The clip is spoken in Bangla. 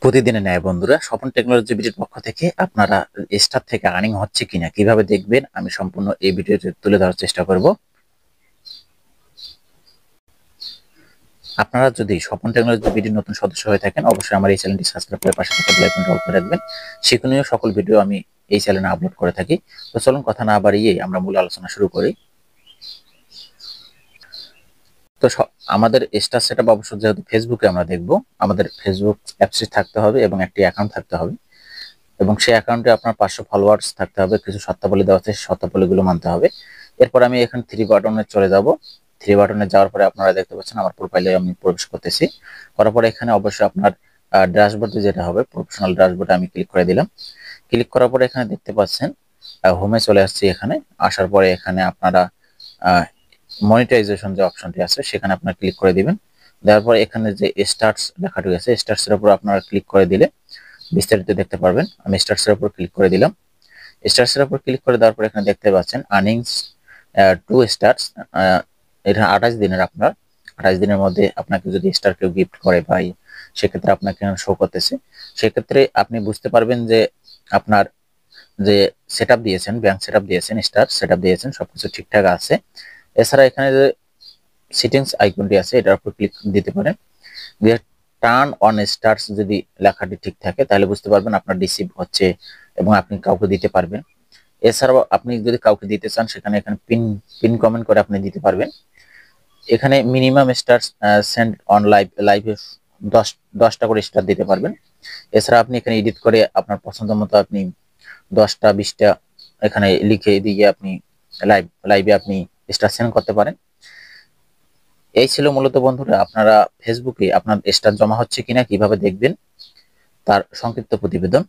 প্রতিদিনের ন্যায় বন্ধুরা, স্বপন টেকনোলজি বিডির পক্ষ থেকে আপনারা স্টার থেকে আর্নিং হচ্ছে কিনা কিভাবে দেখবেন, আমি সম্পূর্ণ এই ভিডিওতে তুলে ধরার চেষ্টা করব। আপনারা যদি স্বপন টেকনোলজি বিডির নতুন সদস্য হয়ে থাকেন, অবশ্যই আমার এই চ্যানেলটি সাবস্ক্রাইব করে পাশে থাকা বেল আইকনটি অল করে রাখবেন। শিক্ষণীয় সকল ভিডিও আমি এই চ্যানেলে আপলোড করে থাকি। তো চলুন কথা না বাড়িয়ে আমরা মূল আলোচনা শুরু করি। তো আমাদের স্টার সেটআপ অবশ্য যেহেতু ফেসবুকে আমরা দেখব, আমাদের ফেসবুক অ্যাপসে থাকতে হবে এবং একটি অ্যাকাউন্ট থাকতে হবে, এবং সেই অ্যাকাউন্টে আপনার 500 ফলোয়ার্স থাকতে হবে। কিছু শর্তাবলী দেওয়া আছে, শর্তাবলীগুলো মানতে হবে। এরপর আমি এখানে থ্রি বাটনে চলে যাব। থ্রি বাটনে যাওয়ার পরে আপনারা দেখতে পাচ্ছেন আমার প্রোফাইলে আমি প্রবেশ করতেছি। করার পরে এখানে অবশ্যই আপনার ড্যাশবোর্ডে যেটা হবে, প্রফেশনাল ড্যাশবোর্ডে আমি ক্লিক করে দিলাম। ক্লিক করার পরে এখানে দেখতে পাচ্ছেন হোমে চলে আসছি। এখানে আসার পরে এখানে আপনারা মনিটাইজেশন যে অপশনটি আছে সেখানে আপনারা ক্লিক করে দিবেন। দেওয়ার পরে এখানে যে স্টার্টস লেখাটি আছে, স্টার্টসের উপর আপনারা ক্লিক করে দিলে বিস্তারিত দেখতে পারবেন। আমি স্টার্টসের উপর ক্লিক করে দিলাম। স্টার্টসের উপর ক্লিক করে দেওয়ার পর এখানে দেখতে পাচ্ছেন আর্নিংস টু স্টার্টস। এটা 28 দিনের, আপনার 28 দিনের মধ্যে আপনাকে যদি স্টার কেউ গিফট করে ভাই, সেক্ষেত্রে আপনাকে শো করতেছে। সেক্ষেত্রে আপনি বুঝতে পারবেন যে আপনার যে সেটআপ দিয়েছেন, ব্যাংক সেটআপ দিয়েছেন, স্টার সেটআপ দিয়েছেন, সবকিছু ঠিকঠাক আছে। এছাড়া এখানে যে সেটিংস আইকনটি আছে এটার উপর ক্লিক দিতে পারেন। টার্ন অন স্টার্স যদি লেখাটি ঠিক থাকে তাহলে বুঝতে পারবেন আপনার রিসিভ হচ্ছে এবং আপনি কাউকে দিতে পারবেন। এছাড়াও আপনি যদি কাউকে দিতে চান সেখানে এখানে পিন পিন কমেন্ট করে আপনি দিতে পারবেন। এখানে মিনিমাম স্টার সেন্ড অন লাইভে 10টা করে স্টার দিতে পারবেন। এছাড়া আপনি এখানে এডিট করে আপনার পছন্দ মতো আপনি 10টা 20টা এখানে লিখে দিয়ে আপনি লাইভে আপনি স্টার সেন্ড করতে পারেন। এই ছিল মূলত বন্ধুরা আপনারা ফেসবুকে আপনার স্টার জমা হচ্ছে কিনা কিভাবে দেখবেন তার সংক্ষিপ্ত প্রতিবেদন।